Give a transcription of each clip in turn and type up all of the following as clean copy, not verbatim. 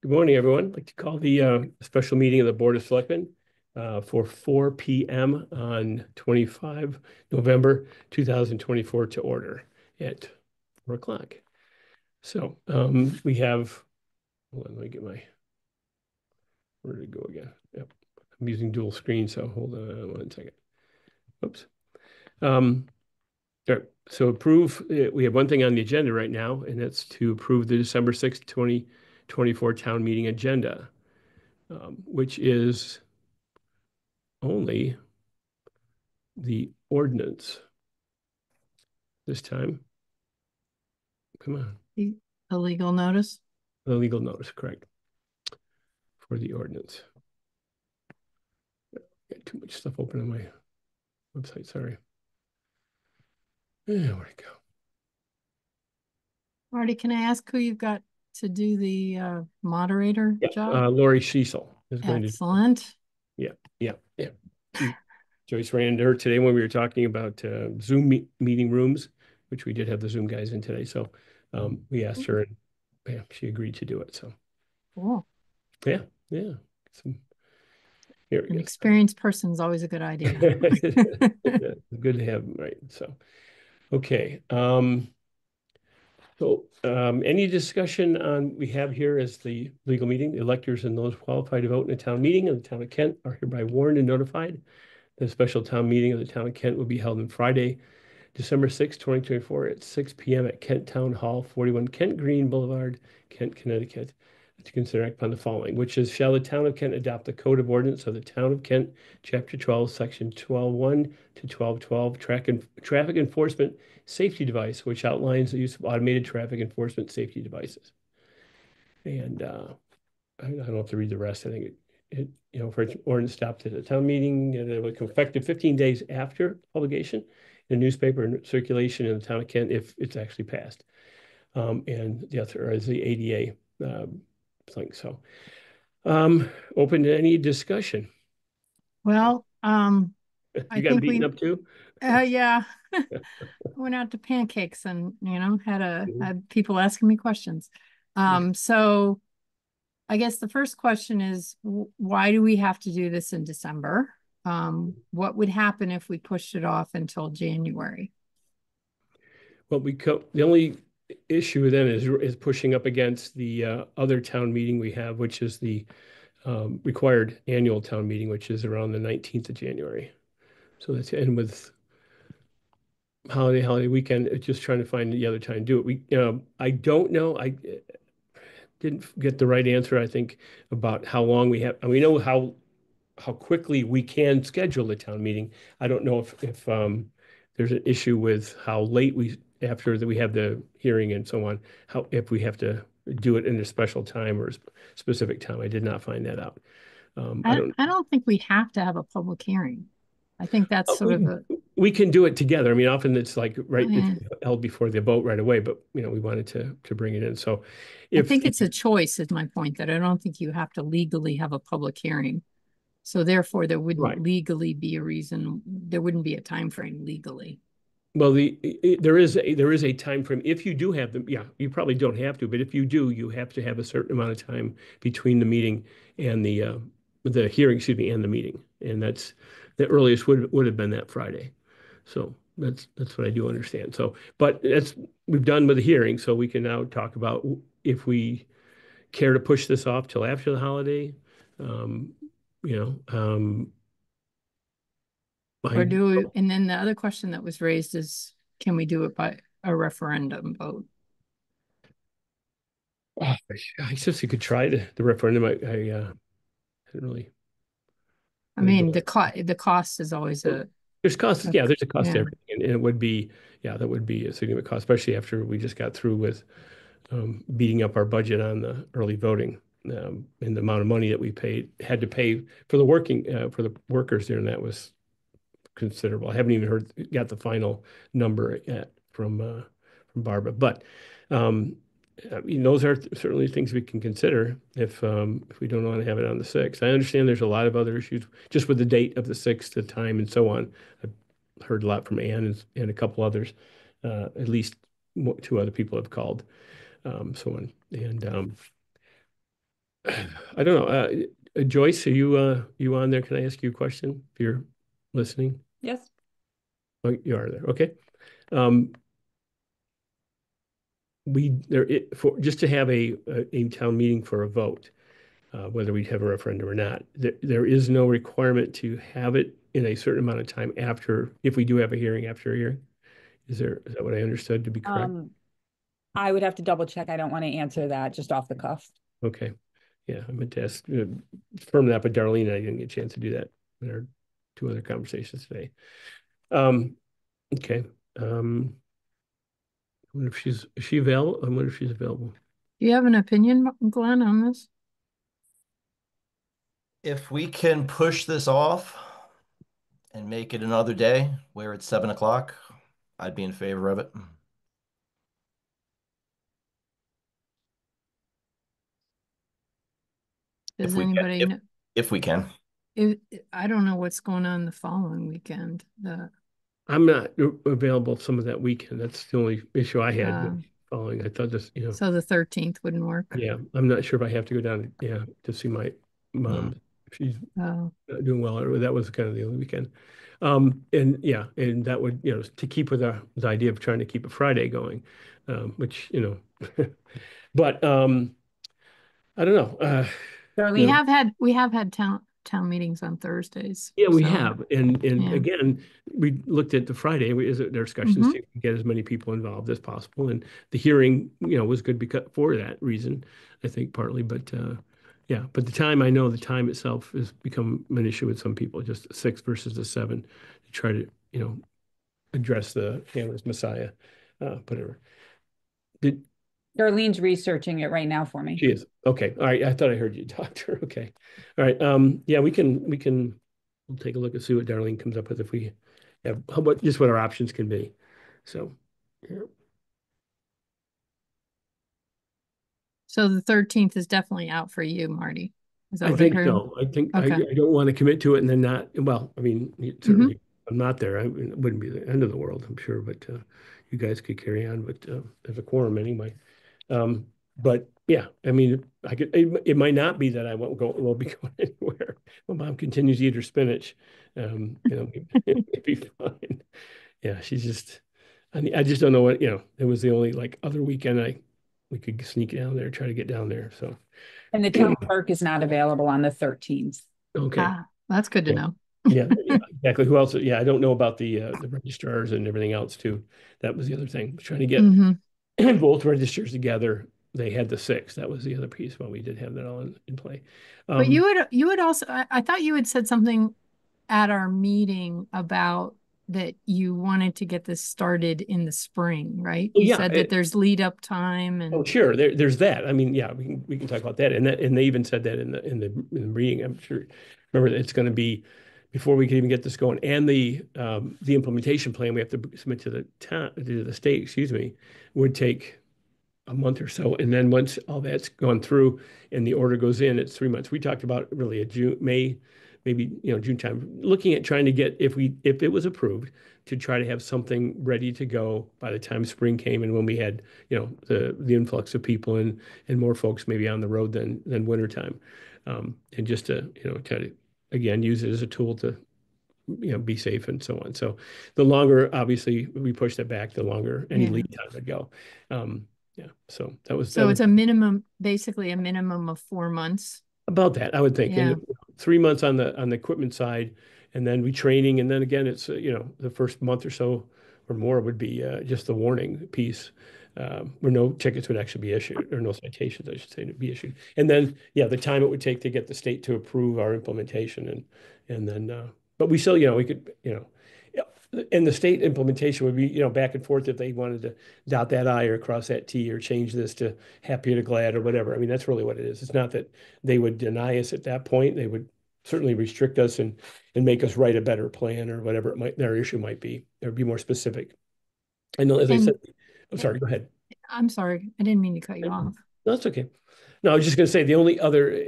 Good morning, everyone. I'd like to call the special meeting of the Board of Selectmen for 4 p.m. on 25 November 2024 to order at 4 o'clock. So we have, hold on, let me get where did it go again? Yep. I'm using dual screen, so hold on one second. Oops. Um, all right. So we have one thing on the agenda right now, and that's to approve the December 6th, 2024 town meeting agenda, which is only the ordinance this time. Come on, A legal notice? the legal notice, correct, for the ordinance. Got too much stuff open on my website, sorry. Where'd it go? Marty, can I ask who you've got to do the moderator Yeah, job? Lori Cecil is going to, Excellent. yeah, yeah, yeah. Joyce ran into her today when we were talking about Zoom meeting rooms, which we did have the Zoom guys in today. So we asked her and yeah, she agreed to do it. So Cool. yeah, yeah. Some, here we An go. experienced person is always a good idea. Good to have them, right? So, okay. Any discussion on, we have here as the legal meeting, the electors and those qualified to vote in a town meeting of the town of Kent are hereby warned and notified. The special town meeting of the town of Kent will be held on Friday, December 6th, 2024 at 6 p.m. at Kent Town Hall, 41 Kent Green Boulevard, Kent, Connecticut. To consider act upon the following, which is, shall the town of Kent adopt the code of ordinance of the town of Kent, chapter 12, section 12.1 to 12.12, traffic enforcement safety device, which outlines the use of automated traffic enforcement safety devices. And I don't have to read the rest. I think for ordinance adopted at a town meeting, and it would become effective 15 days after publication in a newspaper and circulation in the town of Kent if it's actually passed. And the other is the ADA thing. So open to any discussion. Well, I You got think beaten up too? yeah, I went out to pancakes and, had people asking me questions. So I guess the first question is, why do we have to do this in December? What would happen if we pushed it off until January? Well, the only issue then is pushing up against the other town meeting we have, which is the required annual town meeting, which is around the 19th of January. So that's, and with holiday weekend, it's just trying to find the other time to do it. I don't know. I didn't get the right answer, I think, about how long we have. And we know how quickly we can schedule the town meeting. I don't know if there's an issue with how late after that we have the hearing and so on, how if we have to do it in a special time or a specific time. I did not find that out. I don't. I don't think we have to have a public hearing. I think that's sort of We a, we can do it together. I mean, often it's like right, it's eh, held before the vote right away, but we wanted to bring it in. So I if think the it's a choice, is my point, that I don't think you have to legally have a public hearing. So therefore, there wouldn't right. legally be a reason, there wouldn't be a time frame legally. Well, there is a time frame. If you do have them, yeah, you probably don't have to, but if you do, you have to have a certain amount of time between the meeting and the hearing, excuse me, and the meeting. And that's the earliest would have been that Friday. So that's what I do understand. So, but that's we've done with the hearing, so we can now talk about if we care to push this off till after the holiday. Um, you know, Or I do we, and then the other question that was raised is, can we do it by a referendum vote? oh, I guess you could try the referendum. I didn't really I want to mean, go. the cost is always There's costs. a Yeah, there's a cost to yeah. everything, and it would be, yeah, that would be a significant cost, especially after we just got through with beating up our budget on the early voting and the amount of money that we had to pay for for the workers there, and that was considerable. I haven't even got the final number yet from Barbara, but um, I mean, those are certainly things we can consider if we don't want to have it on the 6th. I understand there's a lot of other issues just with the date of the 6th, the time, and so on. I've heard a lot from Ann and a couple others. At least two other people have called, so on. And I don't know. Joyce, are you on there? Can I ask you a question if you're listening? Yes. Oh, you are there. Okay. Um, for just to have a town meeting for a vote, whether we have a referendum or not, there is no requirement to have it in a certain amount of time after, if we do have a hearing after a hearing. Is that what I understood to be correct? Um, I would have to double check. I don't want to answer that just off the cuff. Okay. Yeah, I meant to ask, firm that up with Darlene. I didn't get a chance to do that in our two other conversations today. Um, okay. I wonder if is she available? I wonder if she's available. Do you have an opinion, Glenn, on this? If we can push this off and make it another day where it's 7 o'clock, I'd be in favor of it. Does If we can, anybody know? if we can. I don't know what's going on the following weekend. I'm not available some of that weekend. That's the only issue I had Uh, with following. I thought this, so the 13th wouldn't work. yeah, I'm not sure if I have to go down, yeah, to see my mom. If she's Oh, not doing well, or that was kind of the only weekend. And yeah, and that would, to keep with the idea of trying to keep a Friday going, which, but I don't know. we You know, have had town meetings on Thursdays. Yeah, we So have. And yeah. again, we looked at the Friday, is it their discussions to get as many people involved as possible. And the hearing, was good because for that reason, I think partly. But yeah, but I know the time itself has become an issue with some people, just 6 versus the 7 to try to, address the Hammer's Messiah, whatever. Did Darlene's researching it right now for me. She is. Okay. All right. I thought I heard you talk to her. Okay. All right. Yeah, we'll take a look and see what Darlene comes up with if we have just what our options can be. So, yeah. So the 13th is definitely out for you, Marty. Is that I what I think heard? so. I think I Okay. don't want to commit to it and then not, well, I mean, certainly I'm not there. It wouldn't be the end of the world, I'm sure, but you guys could carry on, but as a quorum anyway. Um, but yeah, I mean, it might not be that I won't be going anywhere. My mom continues to eat her spinach. It'd be fine. Yeah, she's just, I just don't know what, it was the only like other weekend we could sneak down there, try to get down there. So, And the town clerk is not available on the 13th. okay. That's good to know. Yeah, exactly. Who else? Yeah, I don't know about the registrars and everything else too. That was the other thing. Trying to get both registers together. They had the 6. That was the other piece. Well, we did have that all in play. But you would also, I thought you had said something at our meeting about that you wanted to get this started in the spring, right? You yeah, said that there's lead up time oh, and sure. There's that. I mean, yeah, we can talk about that. And they even said that in the reading. I'm sure. Remember, it's going to be before we can even get this going. And the implementation plan we have to submit to the town, to the state, excuse me, would take a month or so. And then once all that's gone through and the order goes in, it's 3 months. We talked about really a June, May, maybe, June time, looking at trying to get, if it was approved, to try to have something ready to go by the time spring came and when we had, the influx of people and more folks maybe on the road than wintertime. And just to, try to, again, use it as a tool to, be safe and so on. So the longer, obviously, we push that back, the longer any lead time would go. Yeah, so that was it's a minimum, basically a minimum of 4 months. About that, I would think. Yeah. And 3 months on the equipment side, and then we training, and then again, it's the first month or so or more would be just the warning piece, where no tickets would actually be issued, or no citations, I should say, to be issued. And then the time it would take to get the state to approve our implementation, and then but we still we could and the state implementation would be, back and forth if they wanted to dot that I or cross that T or change this to happy to glad or whatever. I mean, that's really what it is. It's not that they would deny us at that point. They would certainly restrict us and make us write a better plan or whatever their issue might be. Or be more specific. I know, as I said, I'm sorry, go ahead. I'm sorry. I didn't mean to cut you off. No, that's okay. No, I was just going to say the only other,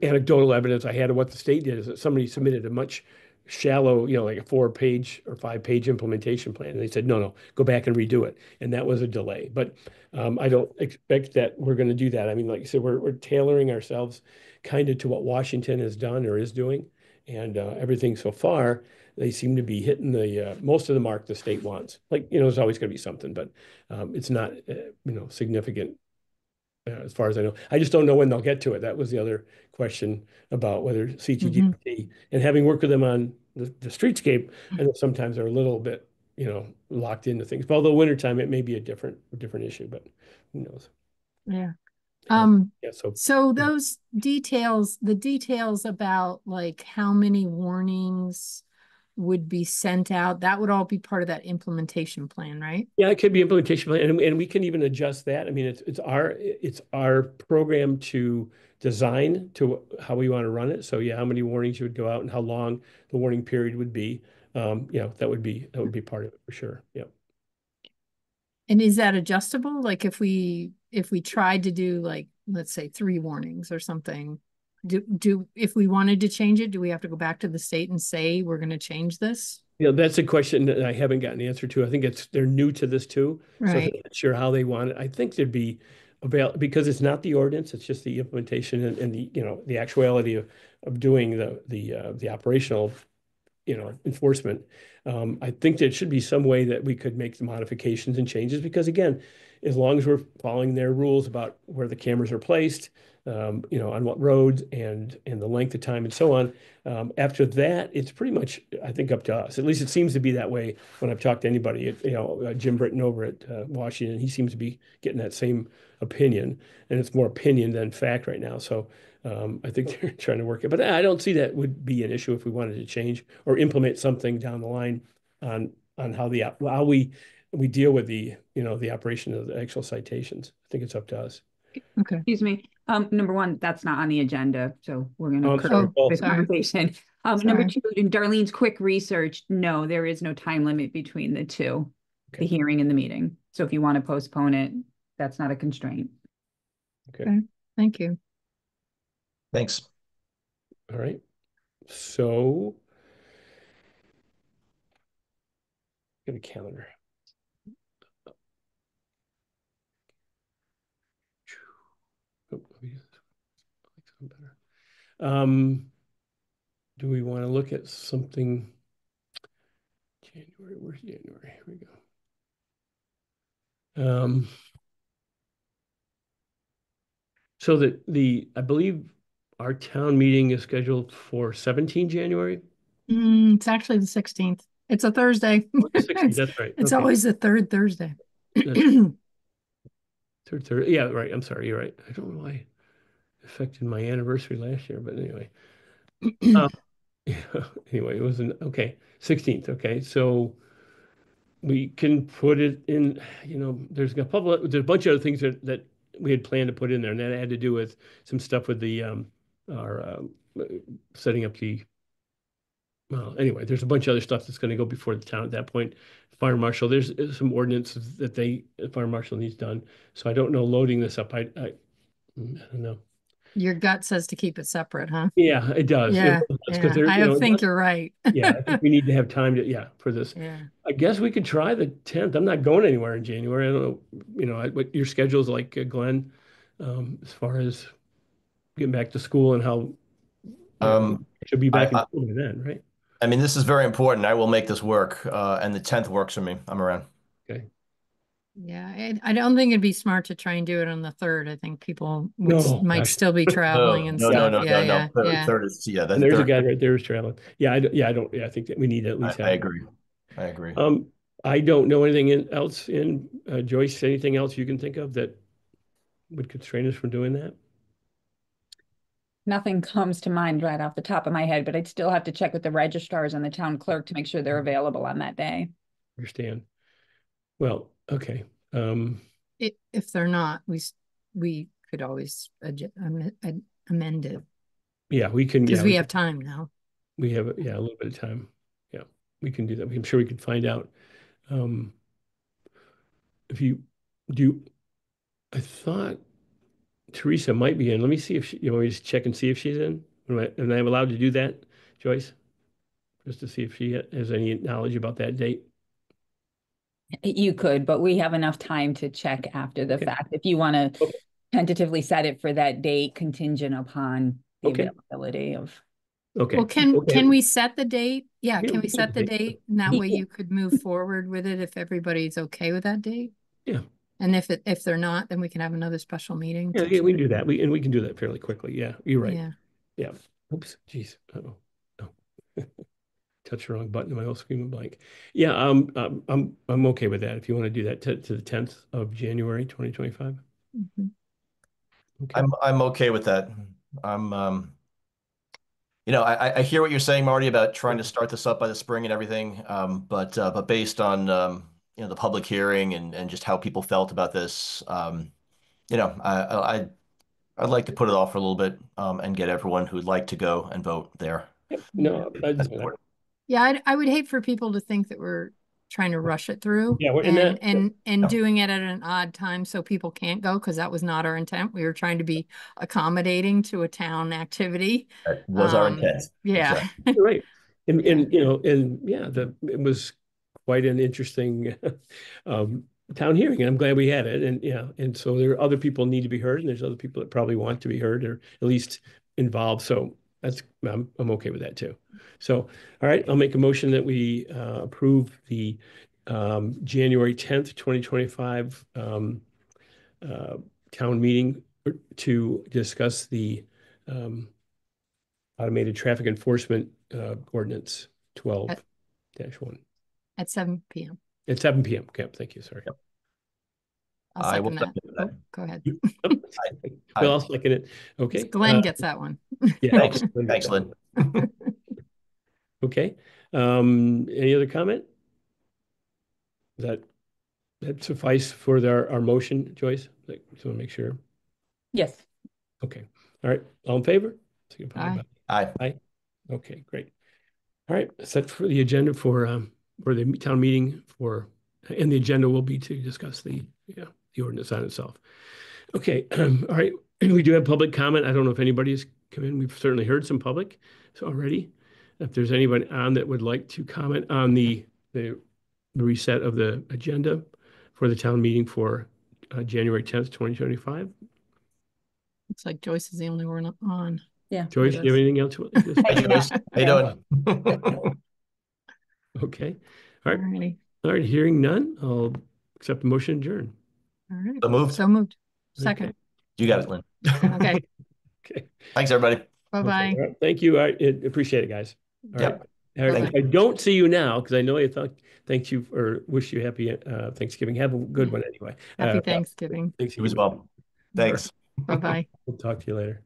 anecdotal evidence I had of what the state did is that somebody submitted a much shallow, like a 4-page or 5-page implementation plan. And they said, no, no, go back and redo it. And that was a delay. But I don't expect that we're going to do that. I mean, like I said, we're tailoring ourselves kind of to what Washington has done or is doing. And everything so far, they seem to be hitting the most of the mark the state wants. Like, there's always going to be something, but it's not, significant as far as I know. I just don't know when they'll get to it. That was the other question about whether CTGT and having worked with them on the streetscape, I know sometimes they're a little bit, locked into things. But although wintertime, it may be a different issue, but who knows? Yeah. Yeah, so So those details, the details about like how many warnings would be sent out, that would all be part of that implementation plan, right? yeah, it could be implementation plan, and we can even adjust that. I mean, it's our program to design to how we want to run it. So yeah, how many warnings you would go out and how long the warning period would be. That would be part of it for sure. Yeah. And is that adjustable? Like if we tried to do like, let's say 3 warnings or something, if we wanted to change it, do we have to go back to the state and say we're going to change this? That's a question that I haven't gotten an answer to. I think they're new to this too. So Right. I'm not sure how they want it. I think there'd be because it's not the ordinance, it's just the implementation and the actuality of doing the operational enforcement. I think there should be some way that we could make the modifications and changes because again, as long as we're following their rules about where the cameras are placed, on what roads and the length of time and so on. After that, it's pretty much, I think, up to us. At least it seems to be that way when I've talked to anybody. Jim Britton over at Washington, he seems to be getting that same opinion, and it's more opinion than fact right now. So I think they're trying to work it, but I don't see that would be an issue if we wanted to change or implement something down the line on how we deal with the operation of the actual citations. I think it's up to us. Okay. Excuse me. Number one, that's not on the agenda, so we're Oh, gonna I'm sorry. curb Well, this sorry. conversation. Number two, in Darlene's quick research, no, there is no time limit between the two, Okay. the hearing and the meeting. So if you want to postpone it, that's not a constraint. Okay. Thank you. Thanks. All right. So get a calendar. Oh, let me just click something better. Do we want to look at something? January, where's January? Here we go. So I believe our town meeting is scheduled for 17 January. It's actually the 16th. It's a Thursday. 16, that's right. It's Okay. always the third Thursday. Third. Yeah, right. I'm sorry. You're right. I don't know why it affected my anniversary last year, but anyway. Yeah, anyway, it was okay, 16th. Okay. So we can put it in, there's a bunch of other things that we had planned to put in there, and that had to do with some stuff with our setting up well, anyway, there's a bunch of other stuff that's going to go before the town at that point. Fire marshal, there's some ordinances that the fire marshal needs done. So I don't know loading this up. I don't know. Your gut says to keep it separate, huh? Yeah, it does. It Yeah, does because yeah. there, I think you're right. yeah, I think we need to have time for this. Yeah. I guess we could try the 10th. I'm not going anywhere in January. I don't know, what your schedule is like, Glenn, as far as getting back to school and how, she'll be I, back in I, school by then, right? I mean, this is very important. I will make this work. And the 10th works for me. I'm around. Okay. Yeah, I don't think it'd be smart to try and do it on the 3rd. I think people No, might gosh. still be traveling and No, no, stuff. no, Yeah, no, no. yeah, yeah. Third is, yeah, And the there's a third. guy right there who's traveling. Yeah, I don't. Yeah, I think that we need to at least I have. agree. I agree. I don't know anything else in Joyce. Anything else you can think of that would constrain us from doing that? Nothing comes to mind right off the top of my head, but I'd still have to check with the registrars and the town clerk to make sure they're available on that day. Understand. Well, okay. If they're not, we could always amend it Yeah, we can. because Yeah, we have time now. we have a little bit of time. Yeah, we can do that. I'm sure we can find out. If you do, I thought Teresa might be in. Let me see if you want me to check and see if she's in. Am I allowed to do that, Joyce? just to see if she has any knowledge about that date? You could, but we have enough time to check after the Okay. fact. If you want to Okay. tentatively set it for that date contingent upon the Okay. availability of. Okay. Well, can Okay. we set the date? Yeah, Yeah, can we we can set set the the date. date? And that You way can. you could move forward with it if everybody's okay with that date? Yeah. And if they're not, then we can have another special meeting. Yeah, to yeah, we keep- can do that. We can do that fairly quickly. Yeah, you're right. Yeah, Yeah. Oops, geez. Uh-oh. Oh. Touched the wrong button. My whole screen went blank. Yeah, I'm okay with that. If you want to do that to the 10th of January, 2025. mhm. Okay. I'm okay with that. I'm I hear what you're saying, Marty, about trying to start this up by the spring and everything. But based on the public hearing and just how people felt about this, I'd like to put it off for a little bit and get everyone who'd like to go and vote there. Yep. Yeah. No, That's important. Yeah, I would hate for people to think that we're trying to rush it through Yeah, and and Yeah. doing it at an odd time so people can't go, because that was not our intent. We were trying to be accommodating to a town activity. That was our Um, intent. Yeah. Exactly. you're right. And Yeah. and yeah, it was quite an interesting um, town hearing. And I'm glad we had it. And yeah, and so there are other people need to be heard, and there's other people that probably want to be heard or at least involved. So I'm okay with that too. So all right, I'll make a motion that we approve the January 10th, 2025 town meeting to discuss the um, automated traffic enforcement ordinance 12-1 At 7 p.m. at 7 p.m. Okay, thank you. Sorry. I'll I will second that. second that. Oh, go ahead. Well, I'll second it. Okay. Glenn gets that one. Yeah. Thanks. Thanks, Lynn. Okay. Any other comment? That suffice for our motion, Joyce? Like, just want to make sure. Yes. Okay. All right. All in favor? Aye. Aye. Aye. Okay, great. All right, set for the agenda for the town meeting and the agenda will be to discuss the ordinance on itself. Okay, all right. We do have public comment. I don't know if anybody's come in. We've certainly heard some public already. If there's anybody on that would like to comment on the reset of the agenda for the town meeting for January 10th, 2025. Looks like Joyce is the only one on. Yeah. Joyce, do you have anything else? Hi, Joyce. How you doing? Okay. All right. Alrighty. All right. Hearing none, I'll accept the motion adjourn. All right. So moved. So moved. Second. You got it, Lynn. Okay. Okay. Thanks, everybody. Bye-bye. All right. Thank you. I appreciate it, guys. All right. Yep. All right. Thank If I don't see you now, because I know thank you or wish you happy Thanksgiving. Have a good one anyway. Happy Thanksgiving. You as well. Thanks. Bye-bye. We'll talk to you later.